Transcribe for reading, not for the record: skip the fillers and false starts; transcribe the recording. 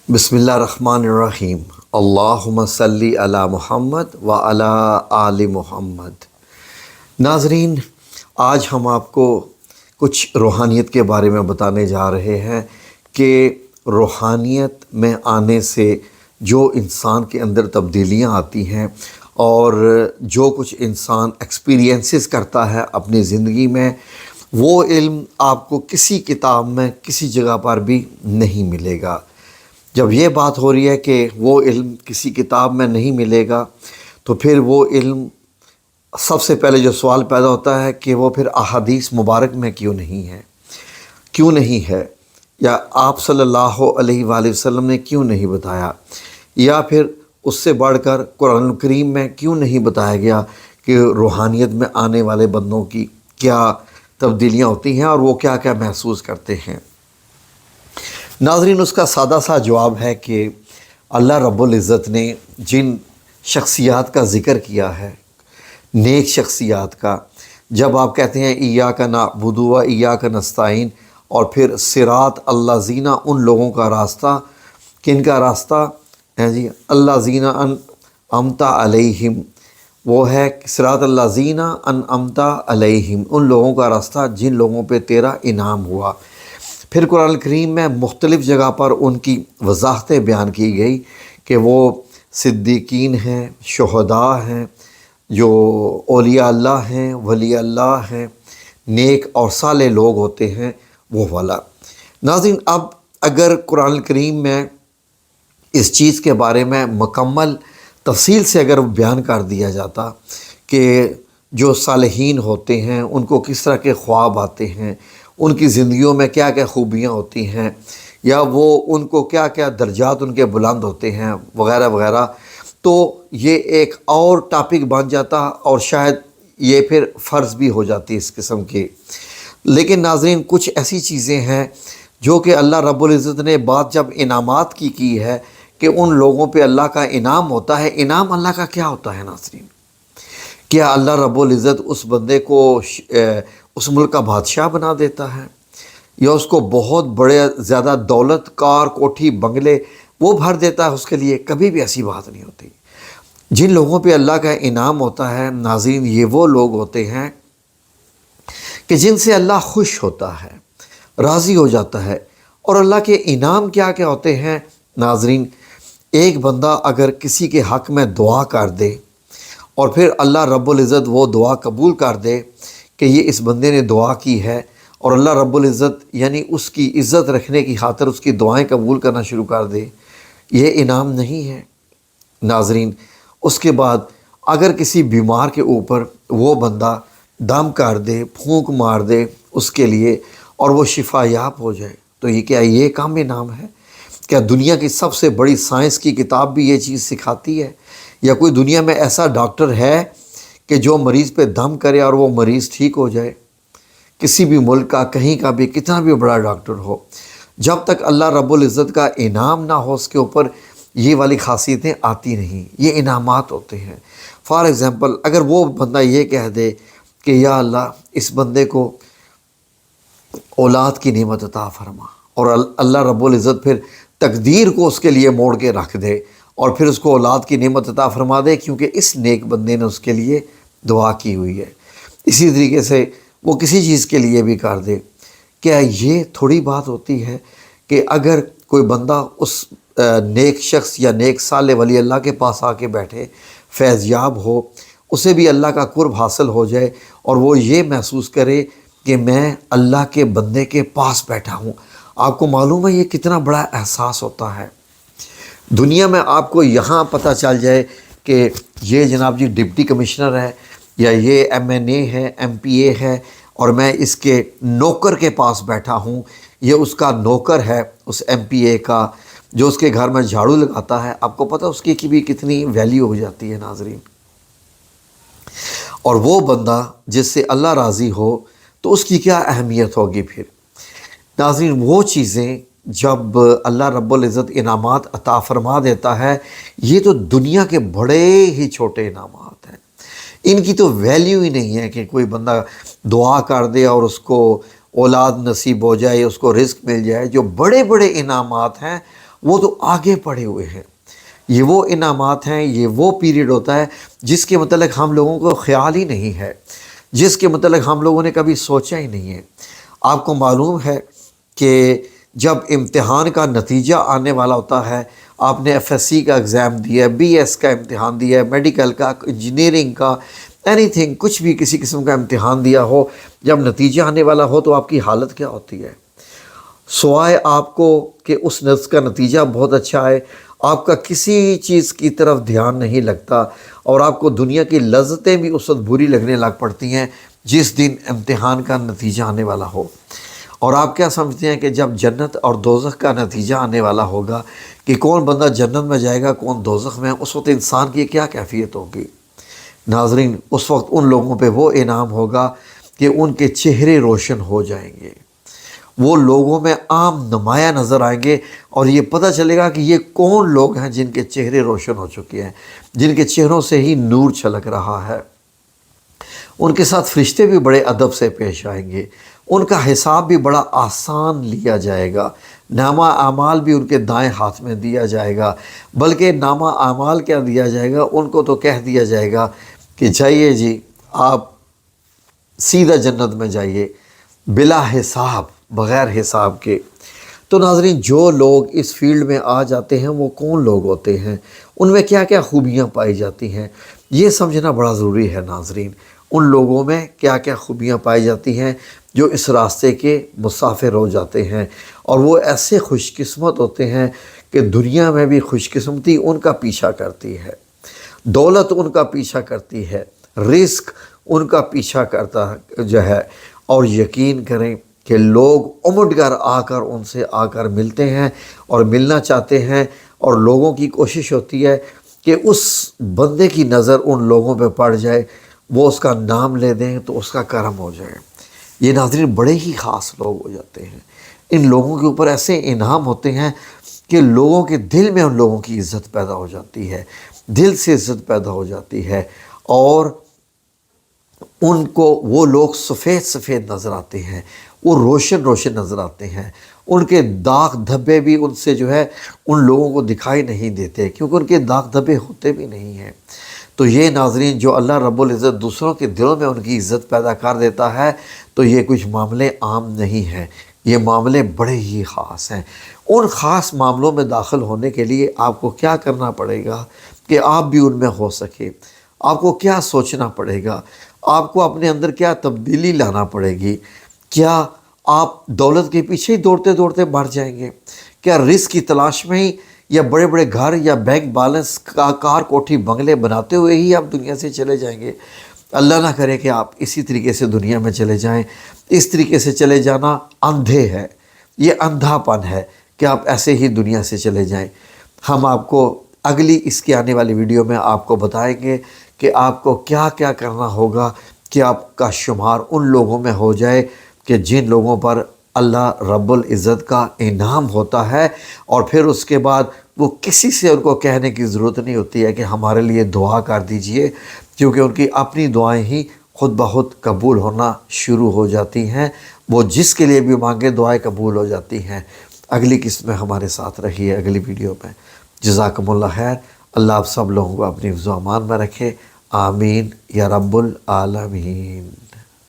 بسم اللہ الرحمن الرحیم۔ اللہم صلی علی محمد و علی آل محمد۔ ناظرین، آج ہم آپ کو کچھ روحانیت کے بارے میں بتانے جا رہے ہیں کہ روحانیت میں آنے سے جو انسان کے اندر تبدیلیاں آتی ہیں اور جو کچھ انسان ایکسپیرینسز کرتا ہے اپنی زندگی میں، وہ علم آپ کو کسی کتاب میں کسی جگہ پر بھی نہیں ملے گا۔ جب یہ بات ہو رہی ہے کہ وہ علم کسی کتاب میں نہیں ملے گا، تو پھر وہ علم، سب سے پہلے جو سوال پیدا ہوتا ہے کہ وہ پھر احادیث مبارک میں کیوں نہیں ہے، یا آپ صلی اللہ علیہ وآلہ وسلم نے کیوں نہیں بتایا، یا پھر اس سے بڑھ کر قرآن کریم میں کیوں نہیں بتایا گیا کہ روحانیت میں آنے والے بندوں کی کیا تبدیلیاں ہوتی ہیں اور وہ کیا کیا محسوس کرتے ہیں۔ ناظرین، اس کا سادہ سا جواب ہے کہ اللہ رب العزت نے جن شخصیات کا ذکر کیا ہے، نیک شخصیات کا، جب آپ کہتے ہیں ایاک نعبد و ایاک نستعین، اور پھر صراط الذین، ان لوگوں کا راستہ، کن کا راستہ ہے جی؟ الذین انعمت علیہم، وہ ہے صراط الذین انعمت علیہم، ان لوگوں کا راستہ جن لوگوں پہ تیرا انعام ہوا۔ پھر قرآن کریم میں مختلف جگہ پر ان کی وضاحتیں بیان کی گئی کہ وہ صدیقین ہیں، شہداء ہیں، جو اولیاء اللہ ہیں، ولی اللہ ہیں، نیک اور صالح لوگ ہوتے ہیں، وہ والا۔ ناظرین، اب اگر قرآن کریم میں اس چیز کے بارے میں مکمل تفصیل سے اگر بیان کر دیا جاتا کہ جو صالحین ہوتے ہیں ان کو کس طرح کے خواب آتے ہیں، ان کی زندگیوں میں کیا کیا خوبیاں ہوتی ہیں، یا وہ ان کو کیا کیا درجات ان کے بلند ہوتے ہیں، وغیرہ وغیرہ، تو یہ ایک اور ٹاپک بن جاتا اور شاید یہ پھر فرض بھی ہو جاتی اس قسم کی۔ لیکن ناظرین، کچھ ایسی چیزیں ہیں جو کہ اللہ رب العزت نے بات جب انعامات کی ہے کہ ان لوگوں پہ اللہ کا انعام ہوتا ہے۔ انعام اللہ کا کیا ہوتا ہے ناظرین؟ کیا اللہ رب العزت اس بندے کو اس ملک کا بادشاہ بنا دیتا ہے، یا اس کو بہت بڑے زیادہ دولت، کار، کوٹھی، بنگلے وہ بھر دیتا ہے اس کے لیے؟ کبھی بھی ایسی بات نہیں ہوتی۔ جن لوگوں پہ اللہ کا انعام ہوتا ہے ناظرین، یہ وہ لوگ ہوتے ہیں کہ جن سے اللہ خوش ہوتا ہے، راضی ہو جاتا ہے۔ اور اللہ کے انعام کیا کیا ہوتے ہیں ناظرین؟ ایک بندہ اگر کسی کے حق میں دعا کر دے اور پھر اللہ رب العزت وہ دعا قبول کر دے کہ یہ اس بندے نے دعا کی ہے، اور اللہ رب العزت یعنی اس کی عزت رکھنے کی خاطر اس کی دعائیں قبول کرنا شروع کر دے، یہ انعام نہیں ہے ناظرین۔ اس کے بعد اگر کسی بیمار کے اوپر وہ بندہ دم کر دے، پھونک مار دے اس کے لیے، اور وہ شفا یاب ہو جائے، تو یہ کیا یہ کام انعام ہے؟ کیا دنیا کی سب سے بڑی سائنس کی کتاب بھی یہ چیز سکھاتی ہے؟ یا کوئی دنیا میں ایسا ڈاکٹر ہے کہ جو مریض پہ دم کرے اور وہ مریض ٹھیک ہو جائے؟ کسی بھی ملک کا، کہیں کا بھی، کتنا بھی بڑا ڈاکٹر ہو، جب تک اللہ رب العزت کا انعام نہ ہو اس کے اوپر، یہ والی خاصیتیں آتی نہیں۔ یہ انعامات ہوتے ہیں۔ فار ایگزامپل، اگر وہ بندہ یہ کہہ دے کہ یا اللہ اس بندے کو اولاد کی نعمت عطا فرما، اور اللہ رب العزت پھر تقدیر کو اس کے لیے موڑ کے رکھ دے اور پھر اس کو اولاد کی نعمت عطا فرما دے، کیونکہ اس نیک بندے نے اس کے لیے دعا کی ہوئی ہے۔ اسی طریقے سے وہ کسی چیز کے لیے بھی کر دے، کیا یہ تھوڑی بات ہوتی ہے کہ اگر کوئی بندہ اس نیک شخص یا نیک صالح ولی اللہ کے پاس آ کے بیٹھے، فیض یاب ہو، اسے بھی اللہ کا قرب حاصل ہو جائے، اور وہ یہ محسوس کرے کہ میں اللہ کے بندے کے پاس بیٹھا ہوں؟ آپ کو معلوم ہے یہ کتنا بڑا احساس ہوتا ہے؟ دنیا میں آپ کو یہاں پتہ چل جائے کہ یہ جناب جی ڈپٹی کمشنر ہے، یا یہ ایم این اے ہے، ایم پی اے ہے، اور میں اس کے نوکر کے پاس بیٹھا ہوں، یہ اس کا نوکر ہے، اس ایم پی اے کا، جو اس کے گھر میں جھاڑو لگاتا ہے۔ آپ کو پتہ اس کی بھی کتنی ویلیو ہو جاتی ہے ناظرین۔ اور وہ بندہ جس سے اللہ راضی ہو تو اس کی کیا اہمیت ہوگی پھر ناظرین؟ وہ چیزیں جب اللہ رب العزت انعامات عطا فرما دیتا ہے، یہ تو دنیا کے بڑے ہی چھوٹے انعامات ہیں، ان کی تو ویلیو ہی نہیں ہے کہ کوئی بندہ دعا کر دے اور اس کو اولاد نصیب ہو جائے، اس کو رزق مل جائے۔ جو بڑے بڑے انعامات ہیں وہ تو آگے پڑھے ہوئے ہیں۔ یہ وہ انعامات ہیں، یہ وہ پیریڈ ہوتا ہے جس کے متعلق ہم لوگوں کو خیال ہی نہیں ہے، جس کے متعلق ہم لوگوں نے کبھی سوچا ہی نہیں ہے۔ آپ کو معلوم ہے کہ جب امتحان کا نتیجہ آنے والا ہوتا ہے، آپ نے ایف ایس سی کا ایگزام دیا ہے، بی ایس کا امتحان دیا ہے، میڈیکل کا، انجینئرنگ کا، اینی تھنگ، کچھ بھی کسی قسم کا امتحان دیا ہو، جب نتیجہ آنے والا ہو تو آپ کی حالت کیا ہوتی ہے؟ سوائے آپ کو کہ اس نفس کا نتیجہ بہت اچھا ہے، آپ کا کسی چیز کی طرف دھیان نہیں لگتا، اور آپ کو دنیا کی لذتیں بھی اس وقت بری لگنے لگ پڑتی ہیں جس دن امتحان کا نتیجہ آنے والا ہو۔ اور آپ کیا سمجھتے ہیں کہ جب جنت اور دوزخ کا نتیجہ آنے والا ہوگا کہ کون بندہ جنت میں جائے گا، کون دوزخ میں، اس وقت انسان کی کیا کیفیت ہوگی؟ ناظرین، اس وقت ان لوگوں پہ وہ انعام ہوگا کہ ان کے چہرے روشن ہو جائیں گے، وہ لوگوں میں عام نمایاں نظر آئیں گے، اور یہ پتہ چلے گا کہ یہ کون لوگ ہیں جن کے چہرے روشن ہو چکے ہیں، جن کے چہروں سے ہی نور چھلک رہا ہے۔ ان کے ساتھ فرشتے بھی بڑے ادب سے پیش آئیں گے، ان کا حساب بھی بڑا آسان لیا جائے گا، نامہ اعمال بھی ان کے دائیں ہاتھ میں دیا جائے گا، بلکہ نامہ اعمال کیا دیا جائے گا، ان کو تو کہہ دیا جائے گا کہ جائیے جی آپ سیدھا جنت میں جائیے بلا حساب، بغیر حساب کے۔ تو ناظرین، جو لوگ اس فیلڈ میں آ جاتے ہیں وہ کون لوگ ہوتے ہیں، ان میں کیا کیا خوبیاں پائی جاتی ہیں، یہ سمجھنا بڑا ضروری ہے ناظرین۔ ان لوگوں میں کیا کیا خوبیاں پائی جاتی ہیں جو اس راستے کے مسافر ہو جاتے ہیں، اور وہ ایسے خوش قسمت ہوتے ہیں کہ دنیا میں بھی خوش قسمتی ان کا پیچھا کرتی ہے، دولت ان کا پیچھا کرتی ہے، رزق ان کا پیچھا کرتا جو ہے، اور یقین کریں کہ لوگ امٹ کر آ کر ان سے آ کر ملتے ہیں اور ملنا چاہتے ہیں، اور لوگوں کی کوشش ہوتی ہے کہ اس بندے کی نظر ان لوگوں پہ پڑ جائے، وہ اس کا نام لے دیں تو اس کا کرم ہو جائے۔ یہ ناظرین بڑے ہی خاص لوگ ہو جاتے ہیں، ان لوگوں کے اوپر ایسے انعام ہوتے ہیں کہ لوگوں کے دل میں ان لوگوں کی عزت پیدا ہو جاتی ہے، دل سے عزت پیدا ہو جاتی ہے، اور ان کو وہ لوگ سفید سفید نظر آتے ہیں، وہ روشن روشن نظر آتے ہیں، ان کے داغ دھبے بھی ان سے جو ہے ان لوگوں کو دکھائی نہیں دیتے، کیونکہ ان کے داغ دھبے ہوتے بھی نہیں ہیں۔ تو یہ ناظرین، جو اللہ رب العزت دوسروں کے دلوں میں ان کی عزت پیدا کر دیتا ہے، تو یہ کچھ معاملے عام نہیں ہیں، یہ معاملے بڑے ہی خاص ہیں۔ ان خاص معاملوں میں داخل ہونے کے لیے آپ کو کیا کرنا پڑے گا کہ آپ بھی ان میں ہو سکے؟ آپ کو کیا سوچنا پڑے گا؟ آپ کو اپنے اندر کیا تبدیلی لانا پڑے گی؟ کیا آپ دولت کے پیچھے ہی دوڑتے دوڑتے مر جائیں گے؟ کیا رزق کی تلاش میں ہی، یا بڑے بڑے گھر یا بینک بیلنس کا کار کوٹھی بنگلے بناتے ہوئے ہی آپ دنیا سے چلے جائیں گے؟ اللہ نہ کرے کہ آپ اسی طریقے سے دنیا میں چلے جائیں۔ اس طریقے سے چلے جانا اندھے ہے، یہ اندھا پن ہے کہ آپ ایسے ہی دنیا سے چلے جائیں۔ ہم آپ کو اگلی اس کی آنے والی ویڈیو میں آپ کو بتائیں گے کہ آپ کو کیا کیا کرنا ہوگا کہ آپ کا شمار ان لوگوں میں ہو جائے کہ جن لوگوں پر اللہ رب العزت کا انعام ہوتا ہے، اور پھر اس کے بعد وہ کسی سے ان کو کہنے کی ضرورت نہیں ہوتی ہے کہ ہمارے لیے دعا کر دیجئے، کیونکہ ان کی اپنی دعائیں ہی خود بخود قبول ہونا شروع ہو جاتی ہیں، وہ جس کے لیے بھی مانگے دعائیں قبول ہو جاتی ہیں۔ اگلی قسط میں ہمارے ساتھ رہیے، اگلی ویڈیو میں۔ جزاکم اللہ خیر۔ اللہ آپ سب لوگوں کو اپنی حفظ و امان میں رکھے، آمین یا رب العالمین۔